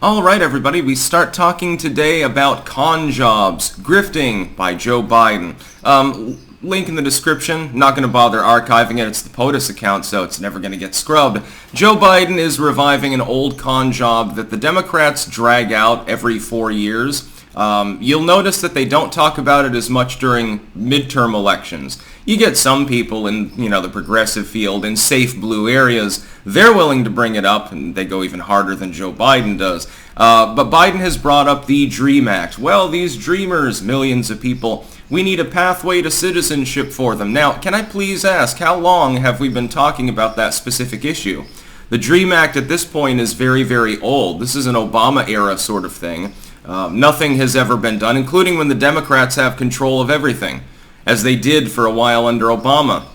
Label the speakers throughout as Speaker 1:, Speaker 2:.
Speaker 1: All right, everybody, we start talking today about con jobs, grifting by Joe Biden. Link in the description. Not going to bother archiving it. It's the POTUS account, so it's never going to get scrubbed. Joe Biden is reviving an old con job that the Democrats drag out every 4 years. You'll notice that they don't talk about it as much during midterm elections. You get some people in, the progressive field in safe blue areas. They're willing to bring it up, and they go even harder than Joe Biden does. But Biden has brought up the DREAM Act. Well, these dreamers, millions of people, we need a pathway to citizenship for them. Now, can I please ask, how long have we been talking about that specific issue? The DREAM Act at this point is very, very old. This is an Obama-era sort of thing. Nothing has ever been done, including when the Democrats have control of everything, as they did for a while under Obama.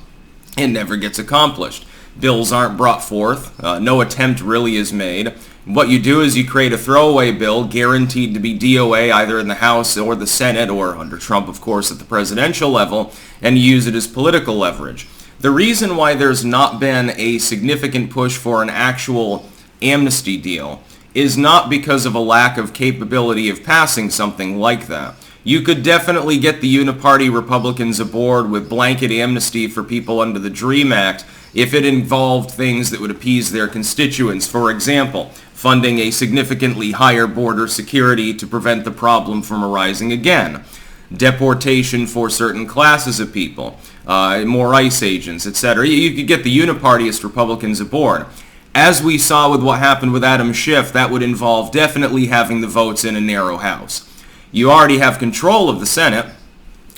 Speaker 1: It never gets accomplished. Bills aren't brought forth. No attempt really is made. What you do is you create a throwaway bill guaranteed to be DOA either in the House or the Senate, or under Trump, of course, at the presidential level, and you use it as political leverage. The reason why there's not been a significant push for an actual amnesty deal is not because of a lack of capability of passing something like that. You could definitely get the Uniparty Republicans aboard with blanket amnesty for people under the DREAM Act if it involved things that would appease their constituents. For example, funding a significantly higher border security to prevent the problem from arising again. Deportation for certain classes of people, more ICE agents, etc. You could get the Unipartyist Republicans aboard. As we saw with what happened with Adam Schiff, that would involve definitely having the votes in a narrow House. You already have control of the Senate,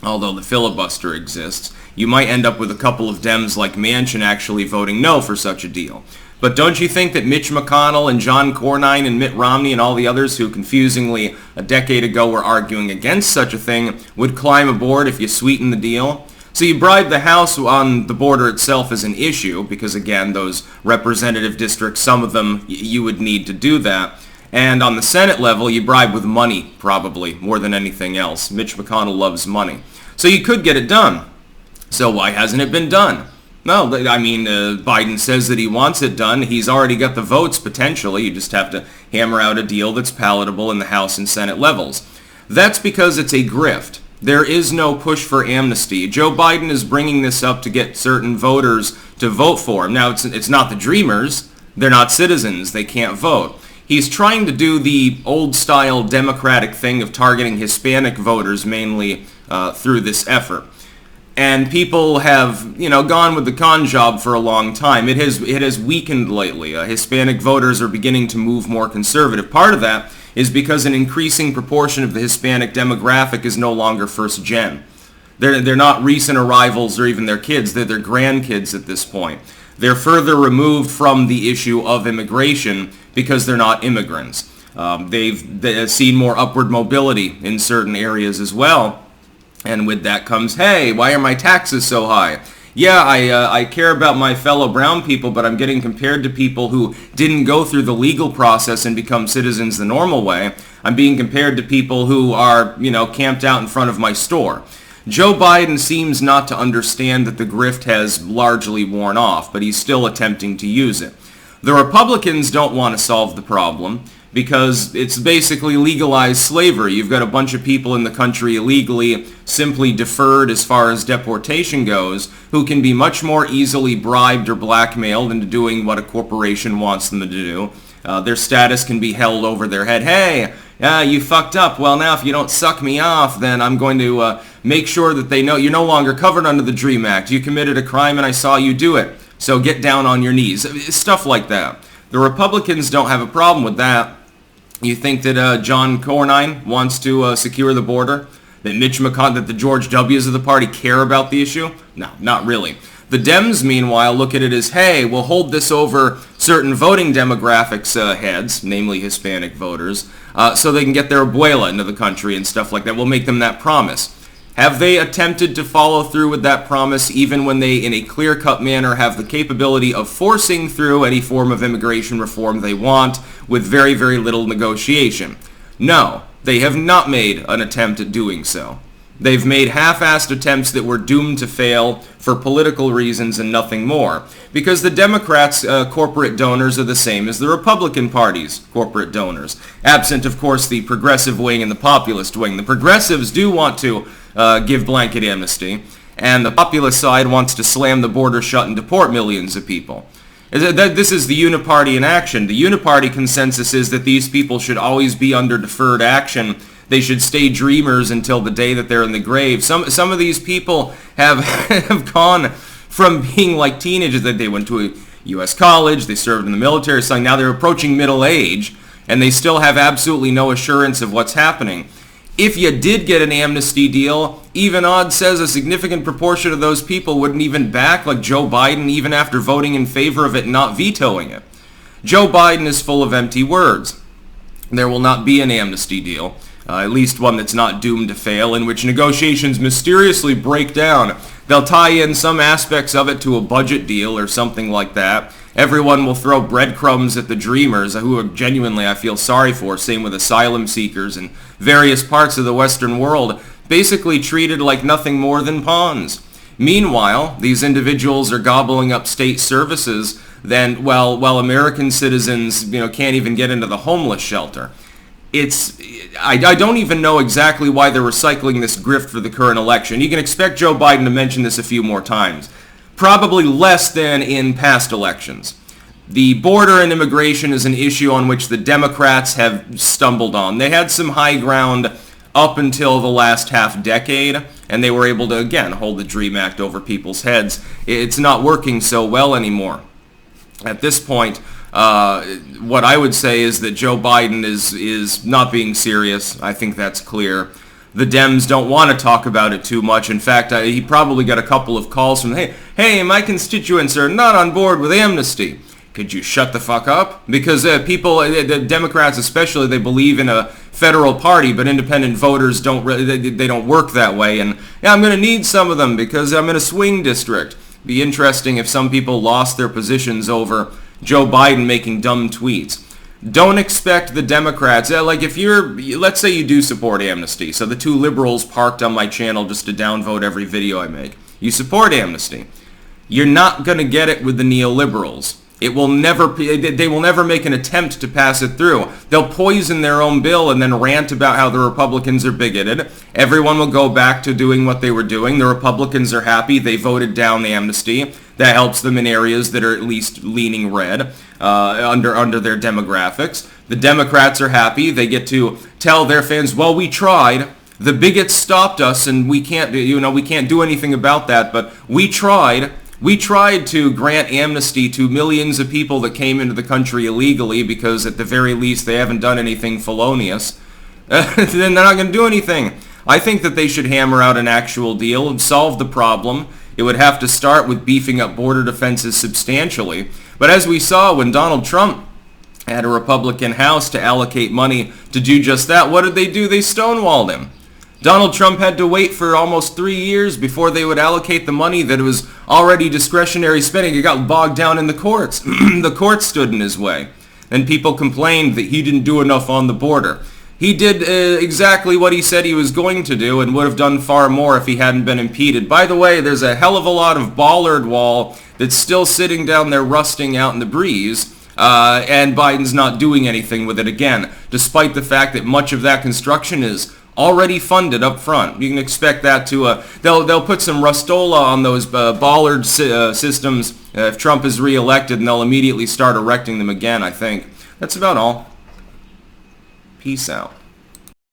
Speaker 1: although the filibuster exists. You might end up with a couple of Dems like Manchin actually voting no for such a deal. But don't you think that Mitch McConnell and John Cornyn and Mitt Romney and all the others who confusingly a decade ago were arguing against such a thing would climb aboard if you sweeten the deal? So you bribe the House on the border itself as an issue, because again, those representative districts, some of them, you would need to do that. And on the Senate level, you bribe with money, probably, more than anything else. Mitch McConnell loves money. So you could get it done. So why hasn't it been done? No, Biden says that he wants it done. He's already got the votes, potentially. You just have to hammer out a deal that's palatable in the House and Senate levels. That's because it's a grift. There is no push for amnesty. Joe Biden is bringing this up to get certain voters to vote for him. Now, it's not the dreamers. They're not citizens. They can't vote. He's trying to do the old-style Democratic thing of targeting Hispanic voters mainly through this effort. And people have, gone with the con job for a long time. It has weakened lately. Hispanic voters are beginning to move more conservative. Part of that is because an increasing proportion of the Hispanic demographic is no longer first gen. They're not recent arrivals or even their kids. They're their grandkids at this point. They're further removed from the issue of immigration because they're not immigrants. They've seen more upward mobility in certain areas as well. And with that comes, hey, why are my taxes so high? Yeah, I care about my fellow brown people, but I'm getting compared to people who didn't go through the legal process and become citizens the normal way. I'm being compared to people who are, camped out in front of my store. Joe Biden seems not to understand that the grift has largely worn off, but he's still attempting to use it. The Republicans don't want to solve the problem because it's basically legalized slavery. You've got a bunch of people in the country illegally, simply deferred as far as deportation goes, who can be much more easily bribed or blackmailed into doing what a corporation wants them to do. Their status can be held over their head. Hey, you fucked up. Well, now if you don't suck me off, then I'm going to make sure that they know you're no longer covered under the DREAM Act. You committed a crime and I saw you do it. So get down on your knees. Stuff like that. The Republicans don't have a problem with that. You think that John Cornyn wants to secure the border? That Mitch McConnell, that the George W's of the party care about the issue? No, not really. The Dems, meanwhile, look at it as, hey, we'll hold this over certain voting demographics heads, namely Hispanic voters, so they can get their abuela into the country and stuff like that. We'll make them that promise. Have they attempted to follow through with that promise even when they, in a clear-cut manner, have the capability of forcing through any form of immigration reform they want with very, very little negotiation? No, they have not made an attempt at doing so. They've made half-assed attempts that were doomed to fail for political reasons and nothing more. Because the Democrats' corporate donors are the same as the Republican Party's corporate donors. Absent, of course, the progressive wing and the populist wing. The progressives do want to give blanket amnesty, and the populist side wants to slam the border shut and deport millions of people. This is the Uniparty in action. The Uniparty consensus is that these people should always be under deferred action. They should stay dreamers until the day that they're in the grave. Some of these people have gone from being like teenagers, that they went to a U.S. college, they served in the military, so now they're approaching middle age, and they still have absolutely no assurance of what's happening. If you did get an amnesty deal, even odds says a significant proportion of those people wouldn't even back like Joe Biden, even after voting in favor of it and not vetoing it. Joe Biden is full of empty words. There will not be an amnesty deal, at least one that's not doomed to fail, in which negotiations mysteriously break down. They'll tie in some aspects of it to a budget deal or something like that. Everyone will throw breadcrumbs at the dreamers, who are genuinely I feel sorry for, same with asylum seekers in various parts of the Western world, basically treated like nothing more than pawns. Meanwhile, these individuals are gobbling up state services while American citizens can't even get into the homeless shelter. I don't even know exactly why they're recycling this grift for the current election. You can expect Joe Biden to mention this a few more times. Probably less than in past elections. The border and immigration is an issue on which the Democrats have stumbled on. They had some high ground up until the last half decade, and they were able to, again, hold the DREAM Act over people's heads. It's not working so well anymore. At this point, what I would say is that Joe Biden is not being serious. I think that's clear. The Dems don't want to talk about it too much. In fact, he probably got a couple of calls from, hey, my constituents are not on board with amnesty. Could you shut the fuck up? Because people, the Democrats especially, they believe in a federal party, but independent voters don't really, they don't work that way. And yeah, I'm going to need some of them because I'm in a swing district. Be interesting if some people lost their positions over Joe Biden making dumb tweets. Don't expect the Democrats, let's say you do support amnesty, so the two liberals parked on my channel just to downvote every video I make. You support amnesty. You're not going to get it with the neoliberals. They will never make an attempt to pass it through. They'll poison their own bill and then rant about how the Republicans are bigoted. Everyone will go back to doing what they were doing. The Republicans are happy. They voted down the amnesty. That helps them in areas that are at least leaning red under their demographics. The Democrats are happy. They get to tell their fans, well, we tried. The bigots stopped us, and we can't do anything about that, but we tried. We tried to grant amnesty to millions of people that came into the country illegally because at the very least they haven't done anything felonious. Then they're not going to do anything. I think that they should hammer out an actual deal and solve the problem. It would have to start with beefing up border defenses substantially. But as we saw when Donald Trump had a Republican House to allocate money to do just that, what did they do? They stonewalled him. Donald Trump had to wait for almost 3 years before they would allocate the money that was already discretionary spending. It got bogged down in the courts. The courts stood in his way. And people complained that he didn't do enough on the border. He did exactly what he said he was going to do and would have done far more if he hadn't been impeded. By the way, there's a hell of a lot of bollard wall that's still sitting down there rusting out in the breeze. And Biden's not doing anything with it again, despite the fact that much of that construction is already funded up front. You can expect that to, they'll put some Rustola on those bollard systems if Trump is reelected, and they'll immediately start erecting them again, I think. That's about all. Peace out.